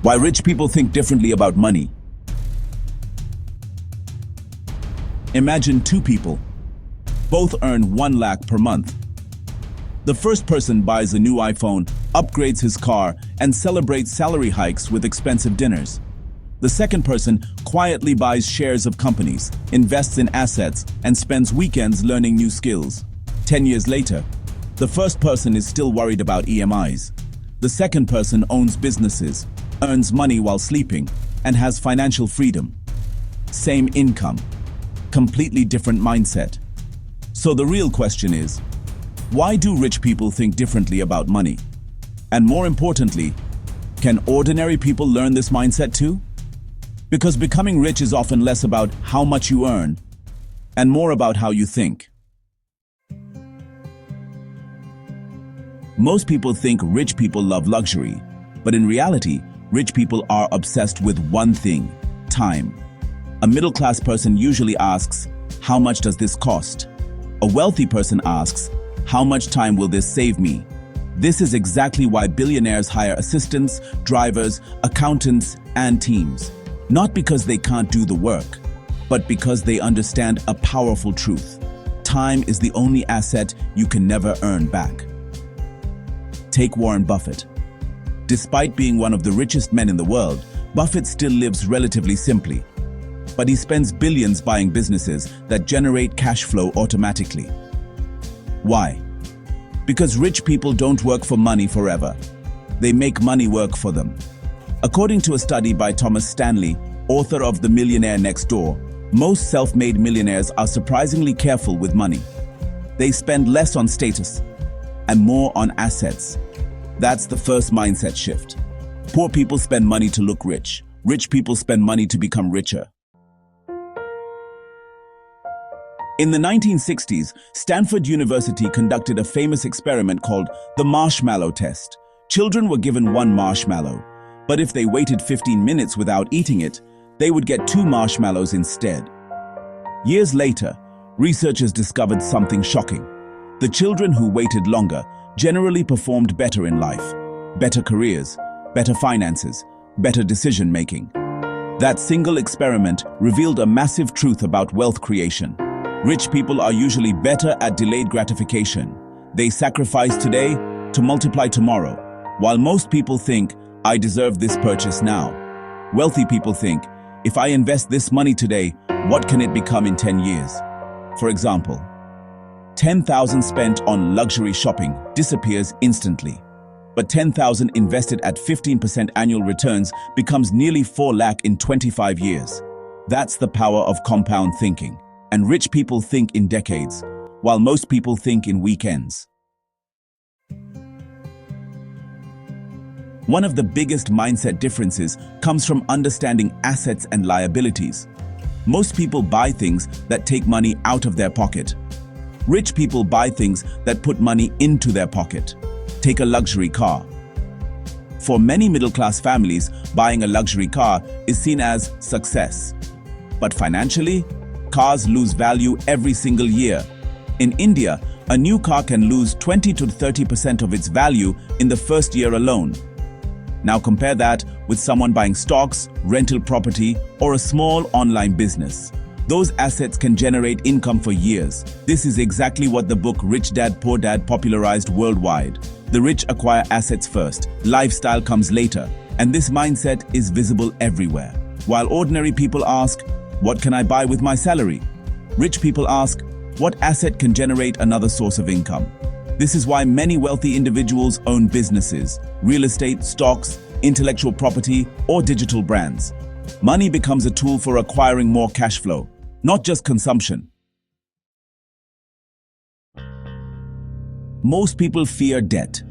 Why rich people think differently about money. Imagine two people. Both earn 1 lakh per month. The first person buys a new iPhone, upgrades his car, and celebrates salary hikes with expensive dinners. The second person quietly buys shares of companies, invests in assets, and spends weekends learning new skills. 10 years later, the first person is still worried about EMIs. The second person owns businesses, earns money while sleeping, and has financial freedom. Same income, completely different mindset. So the real question is, why do rich people think differently about money? And more importantly, can ordinary people learn this mindset too? Because becoming rich is often less about how much you earn and more about how you think. Most people think rich people love luxury, but in reality, rich people are obsessed with one thing: time. A middle-class person usually asks, how much does this cost? A wealthy person asks, how much time will this save me? This is exactly why billionaires hire assistants, drivers, accountants, and teams. Not because they can't do the work, but because they understand a powerful truth. Time is the only asset you can never earn back. Take Warren Buffett. Despite being one of the richest men in the world, Buffett still lives relatively simply. But he spends billions buying businesses that generate cash flow automatically. Why? Because rich people don't work for money forever. They make money work for them. According to a study by Thomas Stanley, author of The Millionaire Next Door, most self-made millionaires are surprisingly careful with money. They spend less on status and more on assets. That's the first mindset shift. Poor people spend money to look rich. Rich people spend money to become richer. In the 1960s, Stanford University conducted a famous experiment called the marshmallow test. Children were given 1 marshmallow, but if they waited 15 minutes without eating it, they would get 2 marshmallows instead. Years later, researchers discovered something shocking. The children who waited longer generally performed better in life. Better careers, better finances, better decision-making. That single experiment revealed a massive truth about wealth creation. Rich people are usually better at delayed gratification. They sacrifice today to multiply tomorrow, while most people think, I deserve this purchase now. Wealthy people think, if I invest this money today, what can it become in 10 years? For example, 10,000 spent on luxury shopping disappears instantly. But 10,000 invested at 15% annual returns becomes nearly 4 lakh in 25 years. That's the power of compound thinking. And rich people think in decades, while most people think in weekends. One of the biggest mindset differences comes from understanding assets and liabilities. Most people buy things that take money out of their pocket. Rich people buy things that put money into their pocket. Take a luxury car. For many middle-class families, buying a luxury car is seen as success. But financially, cars lose value every single year. In India, a new car can lose 20 to 30% of its value in the first year alone. Now compare that with someone buying stocks, rental property, or a small online business. Those assets can generate income for years. This is exactly what the book Rich Dad Poor Dad popularized worldwide. The rich acquire assets first, lifestyle comes later, and this mindset is visible everywhere. While ordinary people ask, what can I buy with my salary? Rich people ask, what asset can generate another source of income? This is why many wealthy individuals own businesses, real estate, stocks, intellectual property, or digital brands. Money becomes a tool for acquiring more cash flow, not just consumption. Most people fear debt,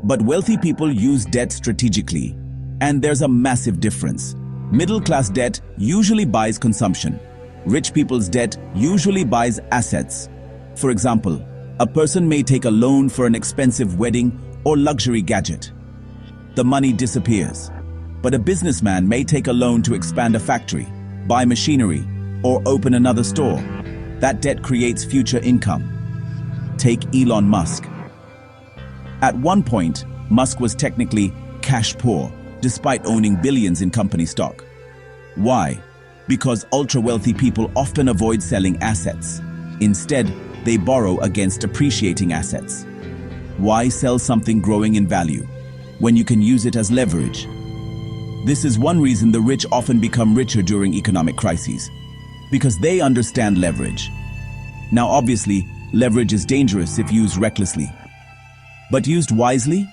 but wealthy people use debt strategically, and there's a massive difference. Middle-class debt usually buys consumption. Rich people's debt usually buys assets. For example, a person may take a loan for an expensive wedding or luxury gadget. The money disappears. But a businessman may take a loan to expand a factory, buy machinery, or open another store. That debt creates future income. Take Elon Musk. At one point, Musk was technically cash poor, despite owning billions in company stock. Why? Because ultra-wealthy people often avoid selling assets. Instead, they borrow against appreciating assets. Why sell something growing in value when you can use it as leverage? This is one reason the rich often become richer during economic crises, because they understand leverage. Now, obviously, leverage is dangerous if used recklessly. But used wisely,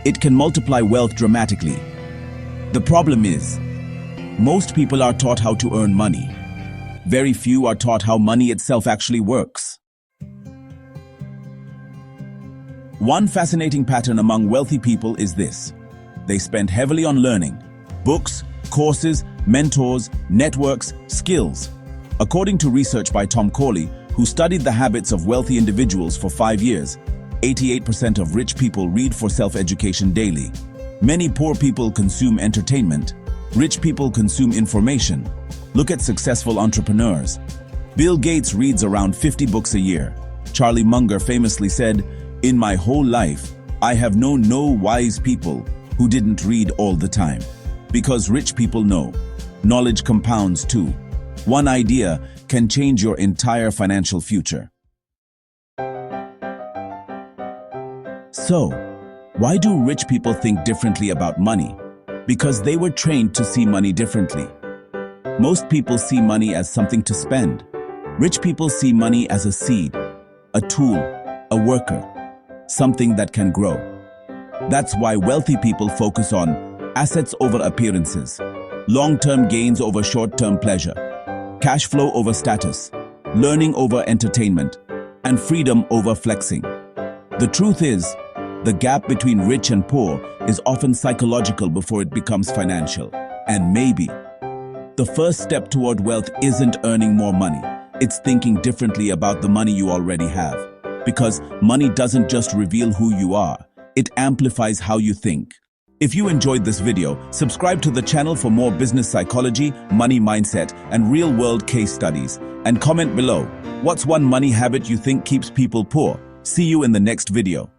it can multiply wealth dramatically. The problem is, most people are taught how to earn money. Very few are taught how money itself actually works. One fascinating pattern among wealthy people is this. They spend heavily on learning: books, courses, mentors, networks, skills. According to research by Tom Corley, who studied the habits of wealthy individuals for 5 years, 88% of rich people read for self-education daily. Many poor people consume entertainment. Rich people consume information. Look at successful entrepreneurs. Bill Gates reads around 50 books a year. Charlie Munger famously said, "In my whole life, I have known no wise people who didn't read all the time." Because rich people know, knowledge compounds too. One idea can change your entire financial future. So, why do rich people think differently about money? Because they were trained to see money differently. Most people see money as something to spend. Rich people see money as a seed, a tool, a worker, something that can grow. That's why wealthy people focus on assets over appearances, long-term gains over short-term pleasure, cash flow over status, learning over entertainment, and freedom over flexing. The truth is, the gap between rich and poor is often psychological before it becomes financial. And maybe the first step toward wealth isn't earning more money. It's thinking differently about the money you already have. Because money doesn't just reveal who you are, it amplifies how you think. If you enjoyed this video, subscribe to the channel for more business psychology, money mindset, and real-world case studies. And comment below, what's one money habit you think keeps people poor? See you in the next video.